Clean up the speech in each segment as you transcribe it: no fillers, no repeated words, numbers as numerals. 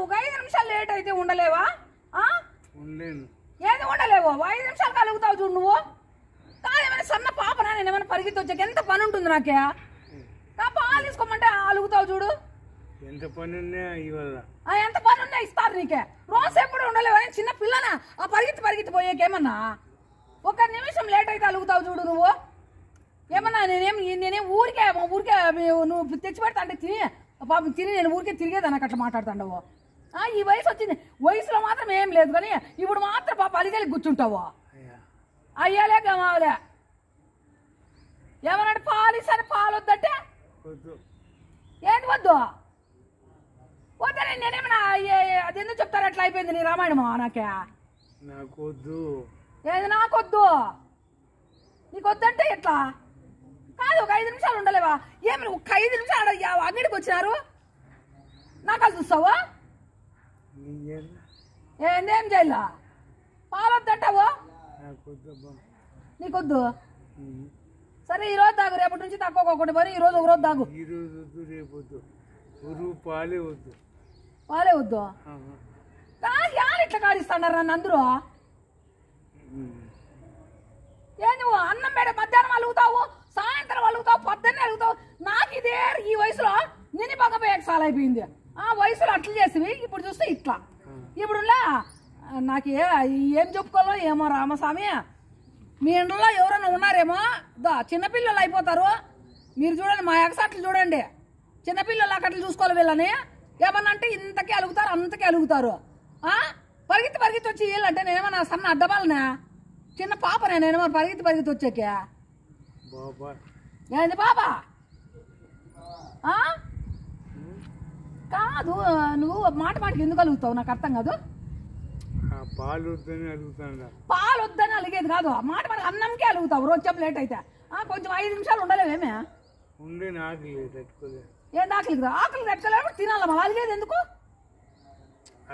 ఒక 5 నిమిషాలు లేట్ అయితే ఉండలేవా? ఏది ఉండలేవు, 5 నిమిషాలు కలుగుతావు చూడు నువ్వు. కాదేమైనా సన్న పాపనా, నేను ఏమైనా పరిగెత్తి వచ్చాక ఎంత పని ఉంటుంది నాకే. నా పాలు తీసుకోమంటే అలుగుతావు చూడు. ఎంత పని ఉన్నా ఎంత పని ఉన్నా ఇస్తారు నీకే. రోజు ఎప్పుడు ఉండలేవు, చిన్న పిల్లనా ఆ పరిగెత్తి పోయేకేమన్నా. 1 నిమిషం లేట్ అయితే అలుగుతావు చూడు నువ్వు. ఏమన్నా నేనేం ఊరికే నువ్వు తెచ్చి పెడతా అంటే పాపం తిని నేను ఊరికే తిరిగేదా నాకు అట్లా మాట్లాడుతాండవు. ఈ వయసు వచ్చింది, వయసులో మాత్రం ఏం లేదు కానీ ఇప్పుడు మాత్రం పాప అలిగలి కూర్చుంటావు. అయ్యాలే గమావలే ఏమన్నాడు పాలు ఇస్తాను, పాలు వద్దంటే ఏంటి వద్దు వద్దని నేనేమన్నా అదెందుకు చెప్తారు అట్లా అయిపోయింది నీ రామాయణమా. నాకే ఏది నాకొద్దు, నీకు వద్దంటే ఎట్లా కాదు. ఒక 5 నిమిషాలు ఉండలేవా? ఏమి ఒక 5 నిమిషాలు అంగడికి వచ్చినారు నాకు అది చూస్తావా? ఏందేం చేయాలా? పాలు వద్దంటావు, నీకొద్దు. సరే ఈరోజు తాగు, రేపటి నుంచి తక్కువ పోనీ ఈరోజు ఒక రోజు తాగు. పాలే వద్దు కాదు. ఇట్లా కాడిస్తాడారు నన్ను అందరూ. ఏ నువ్వు అన్నం పెడ మధ్యాహ్నం అలుగుతావు, సాయంత్రం అలుగుతావు, పొద్దున్నే అలుగుతావు. నాకు ఇదే ఈ వయసులో నిన్ను పగపోయాక చాలా అయిపోయింది. ఆ వయసులో అట్లా చేసేవి, ఇప్పుడు చూస్తే ఇట్లా. ఇప్పుడు నాకు ఏం చెప్పుకోవాలో ఏమో రామస్వామి. మీ ఇంట్లో ఎవరైనా ఉన్నారేమో, చిన్నపిల్లలు అయిపోతారు. మీరు చూడండి, మా ఎగసాట్లు చూడండి, చిన్నపిల్లలు అక్కట్లు చూసుకోవాలి వీళ్ళని. ఏమన్నా అంటే ఇంతకే అలుగుతారు, అంతకే అలుగుతారు. పరిగెత్తి వచ్చి వీళ్ళంటే నేనేమన్నా సన్న అడ్డబాలనా, చిన్న పాపనే నేనేమో పరిగెత్తి వచ్చాకే. ఏంది బాబా? కాదు, నువ్వు మాటికి ఎందుకు అలుగుతావు నాకు అర్థం కాదు. పాలు వద్దని అలిగేది కాదు, మాట అన్నంకే అలుగుతావు రోజు చెప్పు లేట్ అయితే. కొంచెం 5 నిమిషాలు ఉండలేవేమే. ఏం ఆకలి ఆకలి తట్టుకోలేము, తినాల మళ్ళీ అలిగేది ఎందుకు?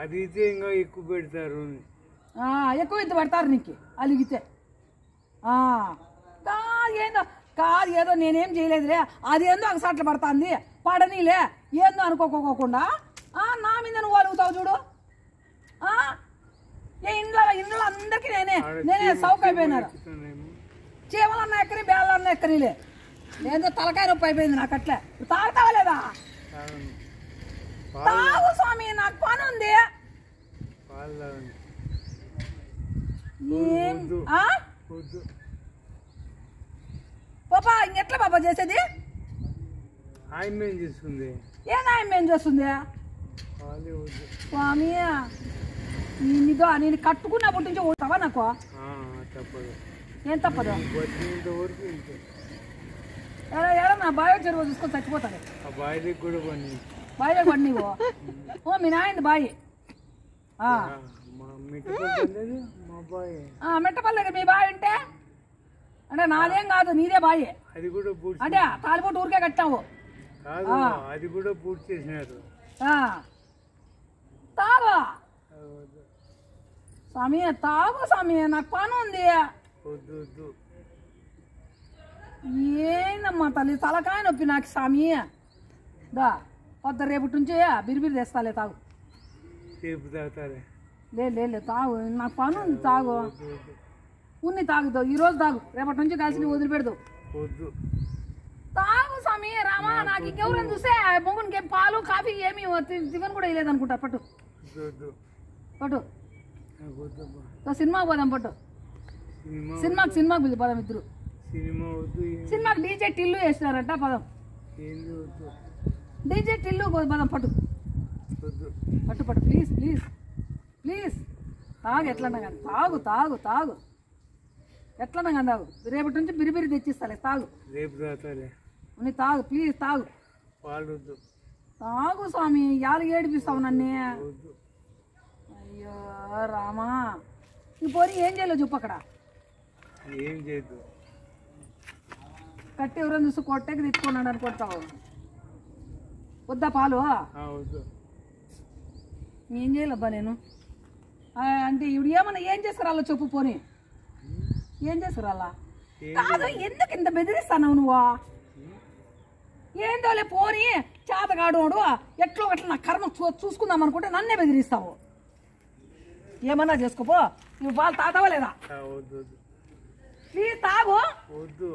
అడిగితే ఇంకా ఎక్కువ పెడతారు, ఎక్కువ ఇంత పెడతారు నీకు అలిగితే. కాదు ఏదో నేనేం చేయలేదులే, అదేందో అగసాట్లు పడుతుంది పడనీలే ఏందో అనుకోకోకుండా నా మీద నువ్వు అలుగుతావు చూడు. ఇంట్లో అందరికి నేనే సౌక్ అయిపోయినారు. చీమలన్నా ఎక్కని, బేళ్ళన్నా ఎక్కనిలే. ఏందో తలకాయ నొప్పి అయిపోయింది నాకు. అట్లే తాగుతావా లేదా? తాగు స్వామి, నాకు పని ఉంది. పాపా ఇంకెట్లా పాపా చేసేది? ఏం ఆయన చేస్తుంది స్వామి? నేను కట్టుకున్నప్పటి నుంచి పోతావా నాకు? ఏం తప్పదు. నా బావి చెరువు చూసుకొని చచ్చిపోతాడు. బావి పడినీవు మీ నాయనది బాయి. మెట్టపల్లి మీ బావి ఉంటే అంటే నాదేం కాదు, నీదే బాయి. అంటే తాలిపోటు ఊరికే కట్టావు. తాగు స్వామి, తాగు స్వామి, నాకు పని ఉంది. ఏందమ్మా తల్లి, తలకాయ నొప్పి నాకు స్వామి. రేపటి నుంచి బిరిబిరి తెస్తాలే, తాగు. లేదు తాగు, నాకు పని ఉంది. తాగు ఉన్ని తాగుతావు, ఈరోజు తాగు, రేపటి నుంచి కలిసి వదిలిపెడతావు. తాగు స్వామి రామా. నాకు ఇంకెవరైనా చూస్తే మొగునికి పాలు కాఫీ ఏమి టిఫిన్ కూడా వేయలేదు అనుకుంటా. పట్టు సినిమాకి పోదాం. పట్టు సినిమాకి పిలిచి పదం. ఇద్దరు సినిమాకి డీజే టిల్లు వేసినారంట. పదం డీజే టిల్లు పదం. పట్టు ప్లీజ్ తాగు. ఎట్లన్నా కానీ తాగు ఎట్లన్నా కానీ తాగు. రేపటి నుంచి బిరిబిరి తెచ్చిస్తాలే, తాగు. తాగు ప్లీజ్, తాగు. తాగు స్వామి, ఏడిపిస్తావు నన్ను. అయ్యో రామా, ఈ పోనీ ఏం చేయలేదు చెప్పు. అక్కడ ఏం చేయదు, కట్టి ఎవరైనా చూసి కొట్టకి తెచ్చుకున్నాడు అనుకుంటావు. వద్దా పాలు? ఏం చేయాలబ్బా నేను. అంటే ఇప్పుడు ఏమన్నా ఏం చేస్తారా చెప్పు. పోనీ ఏం చేస్తారా? కాదు, ఎందుకు ఇంత బెదిరిస్తావు నువ్వు? ఏందోలే పోనీ, చేతగాడోడు ఎట్లో గట్ల నా కర్మ చూసుకుందాం అనుకుంటే నన్నే బెదిరిస్తావు. ఏమన్నా చేసుకోపో. నువ్వు పాలు తాతావా లేదా? వద్దు వద్దు ప్లీజ్ తాగు. వద్దు.